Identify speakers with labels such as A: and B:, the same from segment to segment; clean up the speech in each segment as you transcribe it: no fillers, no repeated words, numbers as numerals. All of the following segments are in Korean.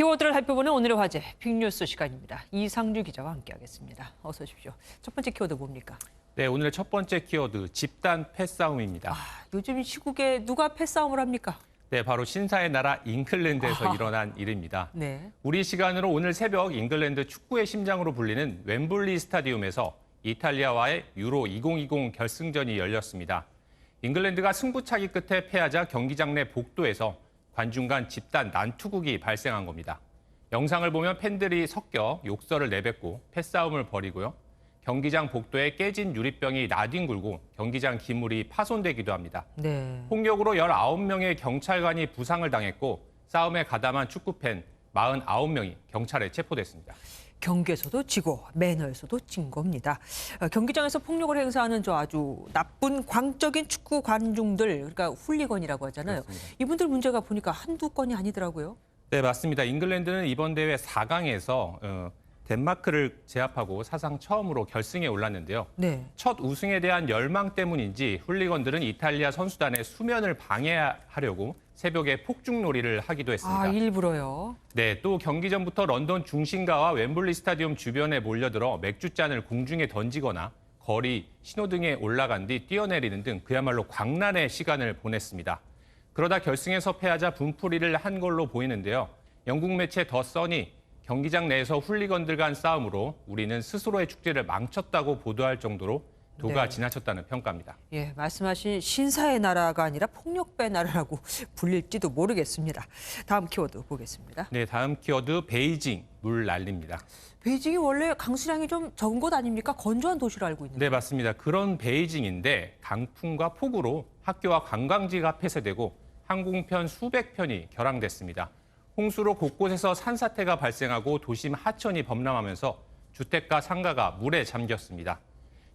A: 키워드를 살펴보는 오늘의 화제, 빅뉴스 시간입니다. 이상주 기자와 함께하겠습니다. 어서 오십시오. 첫 번째 키워드 뭡니까?
B: 네, 오늘의 첫 번째 키워드, 집단 패싸움입니다.
A: 요즘 시국에 누가 패싸움을 합니까?
B: 네, 바로 신사의 나라 잉글랜드에서 일어난 일입니다.
A: 네.
B: 우리 시간으로 오늘 새벽 잉글랜드 축구의 심장으로 불리는 웸블리 스타디움에서 이탈리아와의 유로 2020 결승전이 열렸습니다. 잉글랜드가 승부차기 끝에 패하자 경기장 내 복도에서 관중 간 집단 난투극이 발생한 겁니다. 영상을 보면 팬들이 섞여 욕설을 내뱉고 패싸움을 벌이고요. 경기장 복도에 깨진 유리병이 나뒹굴고 경기장 기물이 파손되기도 합니다.
A: 네.
B: 폭력으로 19명의 경찰관이 부상을 당했고 싸움에 가담한 축구팬 49명이 경찰에 체포됐습니다.
A: 경기에서도 지고 매너에서도 진 겁니다. 경기장에서 폭력을 행사하는 저 아주 나쁜 광적인 축구 관중들, 그러니까 훌리건이라고 하잖아요.
B: 그렇습니다.
A: 이분들 문제가 보니까 한두 건이 아니더라고요.
B: 네, 맞습니다. 잉글랜드는 이번 대회 4강에서 덴마크를 제압하고 사상 처음으로 결승에 올랐는데요.
A: 네.
B: 첫 우승에 대한 열망 때문인지 훌리건들은 이탈리아 선수단의 수면을 방해하려고 새벽에 폭죽놀이를 하기도 했습니다.
A: 일부러요.
B: 네, 또 경기 전부터 런던 중심가와 웸블리 스타디움 주변에 몰려들어 맥주잔을 공중에 던지거나 거리, 신호등에 올라간 뒤 뛰어내리는 등 그야말로 광란의 시간을 보냈습니다. 그러다 결승에서 패하자 분풀이를 한 걸로 보이는데요. 영국 매체 더 선이 경기장 내에서 훌리건들 간 싸움으로 우리는 스스로의 축제를 망쳤다고 보도할 정도로 도가 지나쳤다는 평가입니다.
A: 예, 말씀하신 신사의 나라가 아니라 폭력배 나라라고 불릴지도 모르겠습니다. 다음 키워드 보겠습니다.
B: 네, 다음 키워드 베이징 물 난리입니다.
A: 베이징이 원래 강수량이 좀 적은 곳 아닙니까? 건조한 도시로 알고 있는데.
B: 네, 맞습니다. 그런 베이징인데 강풍과 폭우로 학교와 관광지가 폐쇄되고 항공편 수백 편이 결항됐습니다. 홍수로 곳곳에서 산사태가 발생하고 도심 하천이 범람하면서 주택가 상가가 물에 잠겼습니다.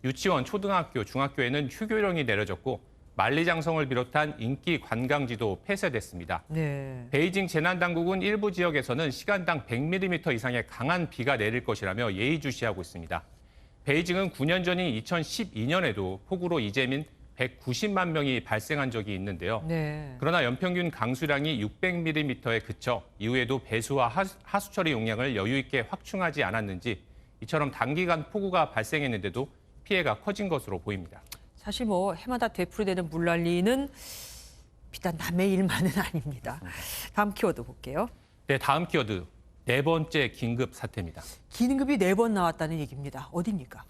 B: 유치원, 초등학교, 중학교에는 휴교령이 내려졌고 만리장성을 비롯한 인기 관광지도 폐쇄됐습니다.
A: 네.
B: 베이징 재난당국은 일부 지역에서는 시간당 100mm 이상의 강한 비가 내릴 것이라며 예의주시하고 있습니다. 베이징은 9년 전인 2012년에도 폭우로 이재민 190만 명이 발생한 적이 있는데요.
A: 네.
B: 그러나 연평균 강수량이 600mm에 그쳐 이후에도 배수와 하수처리 용량을 여유 있게 확충하지 않았는지 이처럼 단기간 폭우가 발생했는데도 피해가 커진 것으로 보입니다.
A: 사실 해마다 되풀이되는 물난리는 비단 남의 일만은 아닙니다. 다음 키워드 볼게요.
B: 네, 다음 키워드 네 번째 긴급 사태입니다.
A: 기능급이 4번 나왔다는 얘기입니다. 어디입니까?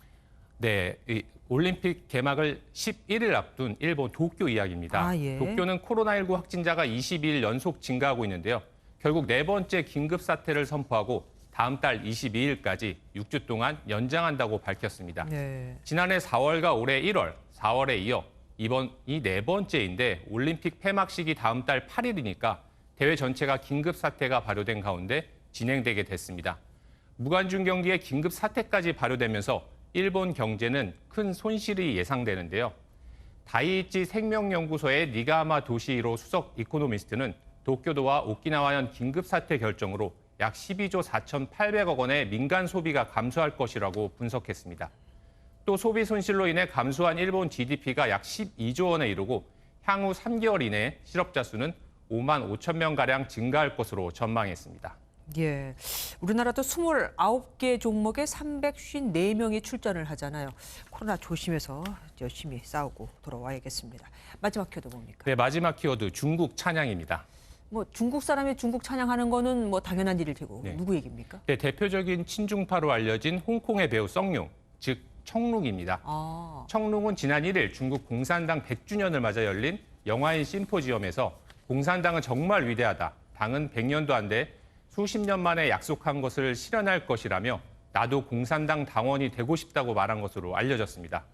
B: 네, 이 올림픽 개막을 11일 앞둔 일본 도쿄 이야기입니다.
A: 예.
B: 도쿄는 코로나19 확진자가 22일 연속 증가하고 있는데요. 결국 네 번째 긴급 사태를 선포하고 다음 달 22일까지 6주 동안 연장한다고 밝혔습니다.
A: 네.
B: 지난해 4월과 올해 1월, 4월에 이어 이번이 네 번째인데 올림픽 폐막식이 다음 달 8일이니까 대회 전체가 긴급 사태가 발효된 가운데 진행되게 됐습니다. 무관중 경기에 긴급 사태까지 발효되면서 일본 경제는 큰 손실이 예상되는데요. 다이이치 생명연구소의 니가하마 도시히로 수석 이코노미스트는 도쿄도와 오키나와현 긴급 사태 결정으로 약 12조 4,800억 원의 민간 소비가 감소할 것이라고 분석했습니다. 또 소비 손실로 인해 감소한 일본 GDP가 약 12조 원에 이르고 향후 3개월 이내에 실업자 수는 5만 5천 명가량 증가할 것으로 전망했습니다.
A: 예, 우리나라도 29개 종목에 354명이 출전을 하잖아요. 코로나 조심해서 열심히 싸우고 돌아와야겠습니다. 마지막 키워드 뭡니까?
B: 네, 마지막 키워드 중국 찬양입니다.
A: 중국 사람이 중국 찬양하는 거는 당연한 일일 테고
B: 네.
A: 누구 얘기입니까?
B: 네, 대표적인 친중파로 알려진 홍콩의 배우 썽룡, 즉 청룩입니다. 청룩은 지난 1일 중국 공산당 100주년을 맞아 열린 영화인 심포지엄에서 공산당은 정말 위대하다. 당은 100년도 안 돼 수십 년 만에 약속한 것을 실현할 것이라며 나도 공산당 당원이 되고 싶다고 말한 것으로 알려졌습니다.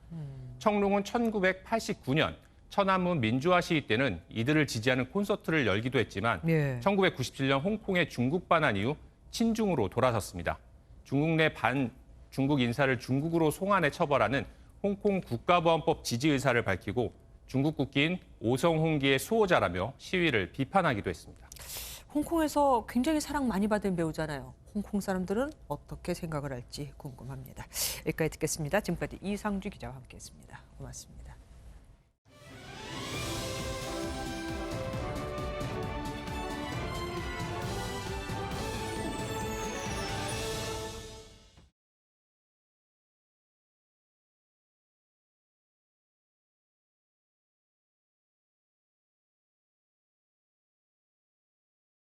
B: 청룡은 1989년 천안문 민주화 시위 때는 이들을 지지하는 콘서트를 열기도 했지만 1997년 홍콩의 중국 반환 이후 친중으로 돌아섰습니다. 중국 내 반중국 인사를 중국으로 송환해 처벌하는 홍콩 국가보안법 지지 의사를 밝히고 중국 국기인 오성홍기의 수호자라며 시위를 비판하기도 했습니다.
A: 홍콩에서 굉장히 사랑 많이 받은 배우잖아요. 홍콩 사람들은 어떻게 생각을 할지 궁금합니다. 여기까지 듣겠습니다. 지금까지 이상주 기자와 함께했습니다. 고맙습니다.